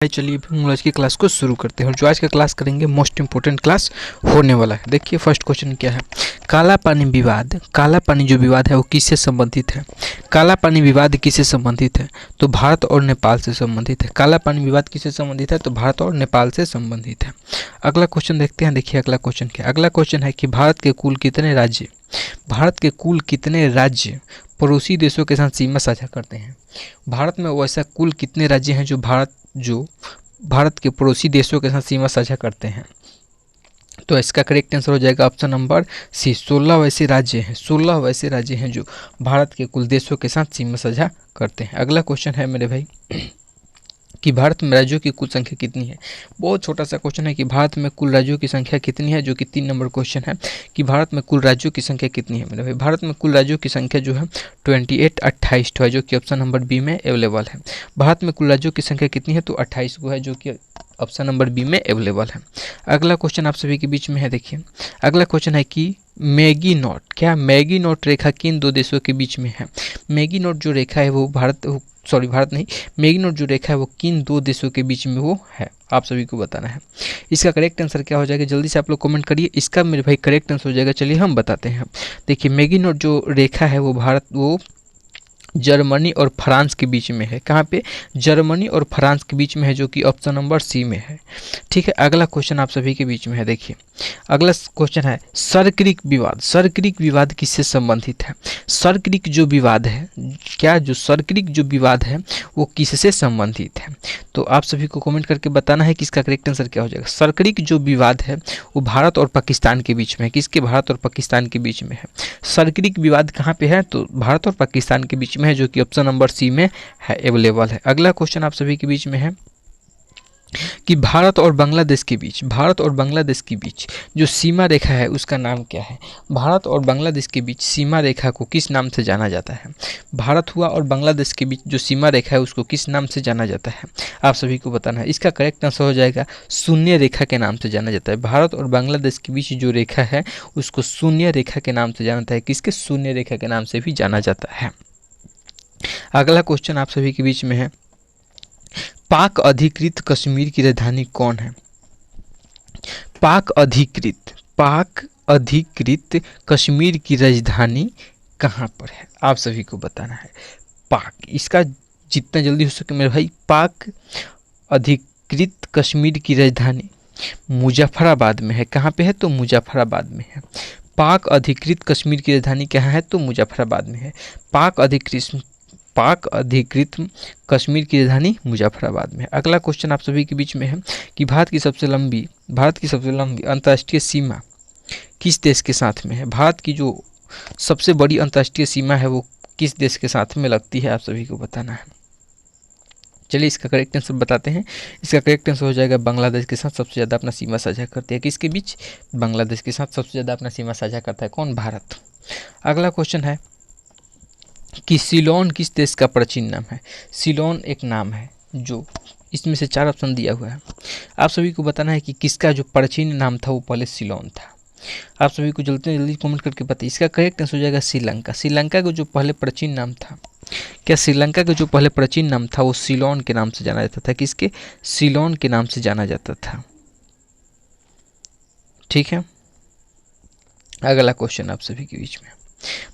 चलिए हम आज की क्लास को शुरू करते हैं और जो आज का क्लास करेंगे मोस्ट इंपोर्टेंट क्लास होने वाला है। देखिए फर्स्ट क्वेश्चन क्या है, काला पानी विवाद। काला पानी जो विवाद है वो किससे संबंधित है? काला पानी विवाद किससे संबंधित है? तो भारत और नेपाल से संबंधित है। काला पानी विवाद किससे संबंधित है? तो भारत और नेपाल से संबंधित है। अगला क्वेश्चन देखते हैं। देखिए अगला क्वेश्चन क्या, अगला क्वेश्चन है कि भारत के कुल कितने राज्य पड़ोसी देशों के साथ सीमा साझा करते हैं? भारत में वैसा कुल कितने राज्य हैं जो भारत के पड़ोसी देशों के साथ सीमा साझा करते हैं? तो इसका करेक्ट आंसर हो जाएगा ऑप्शन नंबर सी, 16 वैसे राज्य हैं। 16 वैसे राज्य हैं जो भारत के कुल देशों के साथ सीमा साझा करते हैं। अगला क्वेश्चन है मेरे भाई कि भारत में राज्यों की कुल संख्या कितनी है? बहुत छोटा सा क्वेश्चन है कि भारत में कुल राज्यों की संख्या कितनी है, जो कि 3 नंबर क्वेश्चन है कि भारत में कुल राज्यों की संख्या कितनी है मेरे भाई। भारत में कुल राज्यों की संख्या जो है 28 है, जो कि ऑप्शन नंबर बी में अवेलेबल है। भारत में कुल राज्यों की संख्या कितनी है? तो 28 को है, जो कि ऑप्शन नंबर बी में अवेलेबल है। अगला क्वेश्चन आप सभी के बीच में है। देखिए अगला क्वेश्चन है कि मैगी नोट, क्या मैगी नोट रेखा किन दो देशों के बीच में है? मैगी नोट जो रेखा है वो भारत नहीं, मैगी नोट जो रेखा है वो किन दो देशों के बीच में वो है, आप सभी को बताना है। इसका करेक्ट आंसर क्या हो जाएगा, जल्दी से आप लोग कमेंट करिए। इसका मेरे भाई करेक्ट आंसर हो जाएगा, चलिए हम बताते हैं। देखिए मैगी नोट जो रेखा है वो जर्मनी और फ्रांस के बीच में है। कहाँ पे? जर्मनी और फ्रांस के बीच में है, जो कि ऑप्शन नंबर सी में है। ठीक है, अगला क्वेश्चन आप सभी के बीच में है। देखिए अगला क्वेश्चन है सर्क्रिक विवाद। सर्क्रिक विवाद किससे संबंधित है? सर्क्रिक जो विवाद है, जो सर्क्रिक जो विवाद है वो किससे संबंधित है? तो आप सभी को कमेंट करके बताना है कि इसका करेक्ट आंसर क्या हो जाएगा। सर्क्रिक जो विवाद है वो भारत और पाकिस्तान के बीच में है। किसके? भारत और पाकिस्तान के बीच में है। सर्क्रिक विवाद कहाँ पे है? तो भारत और पाकिस्तान के बीच में है, जो कि ऑप्शन नंबर सी में है, अवेलेबल है। अगला क्वेश्चन आप सभी के बीच में है कि भारत और बांग्लादेश के बीच जो सीमा रेखा है उसका नाम क्या है? भारत और बांग्लादेश के बीच सीमा रेखा को किस नाम से जाना जाता है? भारत हुआ और बांग्लादेश के बीच जो सीमा रेखा है उसको किस नाम से जाना जाता है, आप सभी को बताना है। इसका करेक्ट आंसर हो जाएगा शून्य रेखा के नाम से जाना जाता है। भारत और बांग्लादेश के बीच जो रेखा है उसको शून्य रेखा के नाम से जाना जाता है। किसके? शून्य रेखा के नाम से भी जाना जाता है। अगला क्वेश्चन आप सभी के बीच में है, पाक अधिकृत कश्मीर की राजधानी कौन है? पाक अधिकृत कश्मीर की राजधानी कहाँ पर है, आप सभी को बताना है। पाक, इसका जितना जल्दी हो सके मेरे भाई, पाक अधिकृत कश्मीर की राजधानी मुजफ्फराबाद में है। कहाँ पे है? तो मुजफ्फराबाद में है। पाक अधिकृत कश्मीर की राजधानी कहाँ है? तो मुजफ्फराबाद में है। पाक अधिकृत कश्मीर की राजधानी मुजफ्फराबाद में है। अगला क्वेश्चन आप सभी के बीच में है कि भारत की सबसे लंबी अंतर्राष्ट्रीय सीमा किस देश के साथ में है? भारत की जो सबसे बड़ी अंतर्राष्ट्रीय सीमा है वो किस देश के साथ में लगती है, आप सभी को बताना है। चलिए इसका करेक्ट आंसर बताते हैं। इसका करेक्ट आंसर हो जाएगा बांग्लादेश के साथ सबसे ज़्यादा अपना सीमा साझा करती है। किसके बीच? बांग्लादेश के साथ सबसे ज़्यादा अपना सीमा साझा करता है कौन? भारत। अगला क्वेश्चन है कि सिलोन किस देश का प्राचीन नाम है? सिलोन एक नाम है, जो इसमें से 4 ऑप्शन दिया हुआ है। आप सभी को बताना है कि किसका जो प्राचीन नाम था वो पहले सिलोन था। आप सभी को जल्दी कमेंट करके बताइए। इसका करेक्ट आंसर हो जाएगा श्रीलंका। श्रीलंका का जो पहले प्राचीन नाम था, क्या श्रीलंका का जो पहले प्राचीन नाम था वो सिलोन के नाम से जाना जाता था। किसके? सिलोन के नाम से जाना जाता था। ठीक है, अगला क्वेश्चन आप सभी के बीच में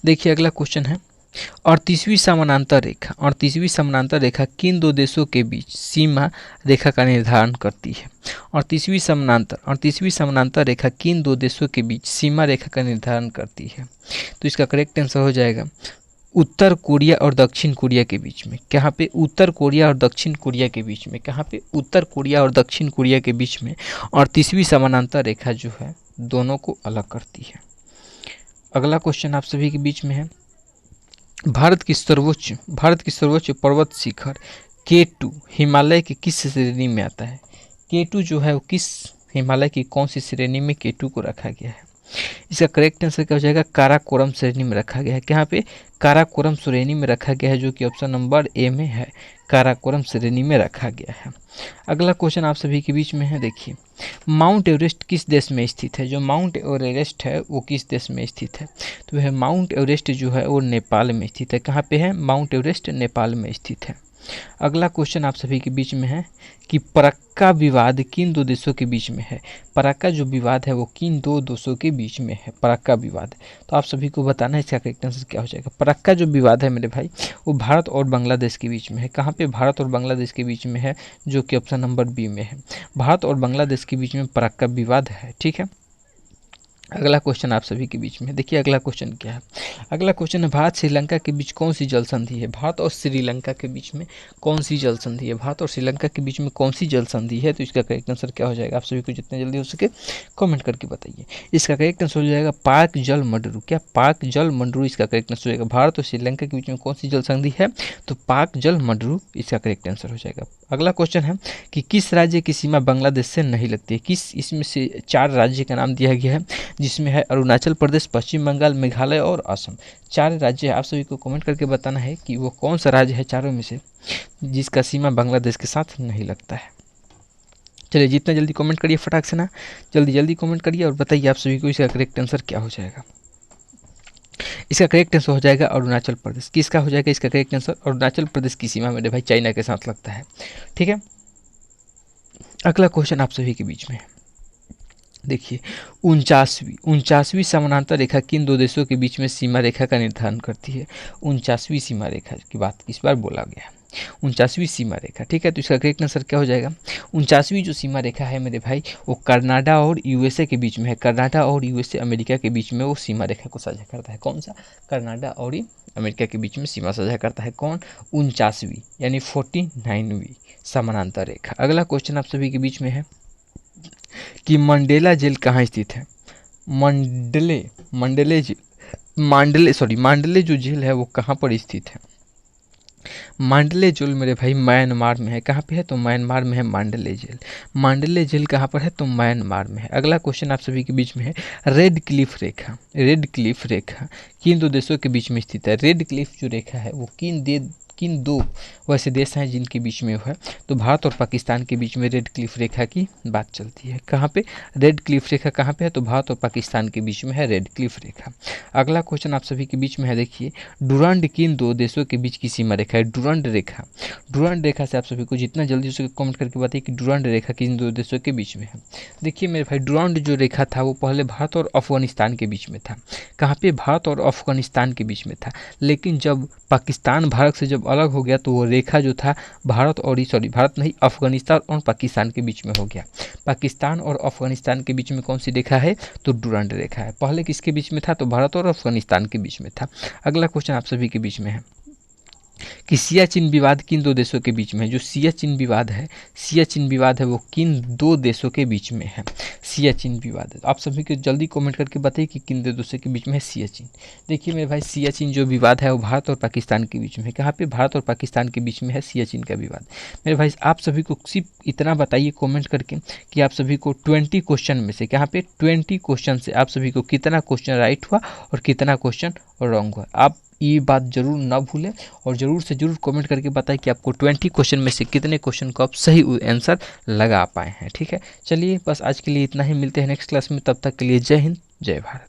देखिए। अगला क्वेश्चन है 38वीं समानांतर रेखा किन दो देशों के बीच सीमा रेखा का निर्धारण करती है? 38वीं समानांतर रेखा किन दो देशों के बीच सीमा रेखा का निर्धारण करती है? तो इसका करेक्ट आंसर हो जाएगा उत्तर कोरिया और दक्षिण कोरिया के बीच में। कहाँ पे? उत्तर कोरिया और दक्षिण कोरिया के बीच में। कहाँ पे? उत्तर कोरिया और दक्षिण कोरिया के बीच में 38वीं समानांतर रेखा जो है दोनों को अलग करती है। अगला क्वेश्चन आप सभी के बीच में है, भारत की सर्वोच्च पर्वत शिखर K2 हिमालय के किस श्रेणी में आता है? K2 जो है वो किस हिमालय की कौन सी श्रेणी में K2 को रखा गया है? इसका करेक्ट आंसर क्या हो जाएगा? काराकोरम श्रेणी में रखा गया है। कहाँ पे? काराकोरम श्रेणी में रखा गया है, जो कि ऑप्शन नंबर ए में है। काराकोरम श्रेणी में रखा गया है। अगला क्वेश्चन आप सभी के बीच में है। देखिए माउंट एवरेस्ट किस देश में स्थित है? जो माउंट एवरेस्ट है वो किस देश में स्थित है? तो वह माउंट एवरेस्ट जो है वो नेपाल में स्थित है। कहाँ पे है? माउंट एवरेस्ट नेपाल में स्थित है। अगला क्वेश्चन आप सभी के बीच में है कि फरक्का विवाद किन दो देशों के बीच में है। फरक्का जो विवाद है वो किन दो देशों के बीच में है, फरक्का विवाद। तो आप सभी को बताना है इसका करेक्ट आंसर क्या हो जाएगा। फरक्का जो विवाद है मेरे भाई वो भारत और बांग्लादेश के बीच में है। कहाँ पे? भारत और बांग्लादेश के बीच में है, जो कि ऑप्शन नंबर बी में है। भारत और बांग्लादेश के बीच में फरक्का विवाद है, ठीक है। अगला क्वेश्चन आप सभी के बीच में देखिए, अगला क्वेश्चन क्या है। अगला क्वेश्चन है भारत श्रीलंका के बीच कौन सी जल संधि है। भारत और श्रीलंका के बीच में कौन सी जल संधि है, भारत और श्रीलंका के बीच में कौन सी जल संधि है। तो इसका करेक्ट आंसर क्या हो जाएगा, आप सभी को जितने जल्दी हो सके कमेंट करके बताइए। इसका करेक्ट आंसर हो जाएगा पाक जल मंडरू। क्या? पाक जल मंडरू इसका करेक्ट आंसर हो जाएगा। भारत और श्रीलंका के बीच में कौन सी जल संधि है, तो पाक जल मंडरू इसका करेक्ट आंसर हो जाएगा। अगला क्वेश्चन है कि किस राज्य की सीमा बांग्लादेश से नहीं लगती है। किस, इसमें से 4 राज्य का नाम दिया गया है, जिसमें है अरुणाचल प्रदेश, पश्चिम बंगाल, मेघालय और असम। 4 राज्य है। आप सभी को कमेंट करके बताना है कि वो कौन सा राज्य है चारों में से जिसका सीमा बांग्लादेश के साथ नहीं लगता है। चलिए जितना जल्दी कमेंट करिए फटाक से ना, जल्दी जल्दी कमेंट करिए और बताइए आप सभी को इसका करेक्ट आंसर क्या हो जाएगा। इसका करेक्ट आंसर हो जाएगा अरुणाचल प्रदेश। किसका हो जाएगा इसका करेक्ट आंसर? अरुणाचल प्रदेश की सीमा मेरे भाई चाइना के साथ लगता है, ठीक है। अगला क्वेश्चन आप सभी के बीच में देखिए, 49वीं समानांतर रेखा किन दो देशों के बीच में सीमा रेखा का निर्धारण करती है। 49वीं सीमा रेखा की बात इस बार बोला गया, 49वीं सीमा रेखा, ठीक है। तो इसका करेक्ट आंसर क्या हो जाएगा। 49वीं जो सीमा रेखा है मेरे भाई वो कनाडा और यूएसए के बीच में है। कनाडा और यूएसए अमेरिका के बीच में वो सीमा रेखा को साझा करता है। कौन सा? कनाडा और अमेरिका के बीच में सीमा साझा करता है। कौन? 49वीं यानी 49वीं समानांतर रेखा। अगला क्वेश्चन आप सभी के बीच में है कि मंडेला जेल कहाँ स्थित है। मांडले जो जेल है वो कहाँ पर स्थित है। मांडले जेल मेरे भाई म्यांमार में है। कहाँ पे है? तो म्यांमार में है मांडले जेल। मांडले जेल कहाँ पर है? तो म्यांमार में है। अगला क्वेश्चन आप सभी के बीच में है रेड क्लिफ रेखा। रेड क्लिफ रेखा किन दो देशों के बीच में स्थित है। रेड क्लिफ जो रेखा है वो किन दो वैसे देश हैं जिनके बीच में है, तो भारत और पाकिस्तान के बीच में रेड क्लिफ रेखा की बात चलती है। कहाँ पे? रेड क्लिफ रेखा कहाँ पे है? तो भारत और पाकिस्तान के बीच में है रेड क्लिफ रेखा। अगला क्वेश्चन आप सभी के बीच में है देखिए, डुरांड किन दो देशों के बीच की सीमा रेखा है। डुरांड रेखा, डुरांड रेखा से आप सभी को जितना जल्दी हो सके कमेंट करके बताइए कि डुरांड रेखा किन दो देशों के बीच में है। देखिए मेरे भाई डुरांड जो रेखा था वो पहले भारत और अफगानिस्तान के बीच में था। कहाँ पे? भारत और अफगानिस्तान के बीच में था। लेकिन जब पाकिस्तान भारत से जब अलग हो गया तो वो रेखा जो था भारत नहीं, अफगानिस्तान और पाकिस्तान के बीच में हो गया। पाकिस्तान और अफगानिस्तान के बीच में कौन सी रेखा है? तो डुरांड रेखा है। पहले किसके बीच में था? तो भारत और अफगानिस्तान के बीच में था। अगला क्वेश्चन आप सभी के बीच में है कि सियाचिन विवाद किन दो देशों के बीच में है। जो सियाचिन विवाद है वो किन दो देशों के बीच में है। सियाचिन विवाद है। आप सभी को जल्दी कमेंट करके बताइए कि किन दो देशों के बीच में है सियाचिन। देखिए मेरे भाई सियाचिन जो विवाद है वो भारत और पाकिस्तान के बीच में है। कहाँ पे? भारत और पाकिस्तान के बीच में है सियाचिन का विवाद। मेरे भाई आप सभी को सिर्फ इतना बताइए कॉमेंट करके कि आप सभी को 20 क्वेश्चन में से, कहाँ पे 20 क्वेश्चन से आप सभी को कितना क्वेश्चन राइट हुआ और कितना क्वेश्चन रॉन्ग हुआ। आप ये बात जरूर ना भूलें और ज़रूर से ज़रूर कमेंट करके बताएं कि आपको 20 क्वेश्चन में से कितने क्वेश्चन को आप सही आंसर लगा पाए हैं, ठीक है। चलिए बस आज के लिए इतना ही, मिलते हैं नेक्स्ट क्लास में, तब तक के लिए जय हिंद जय भारत।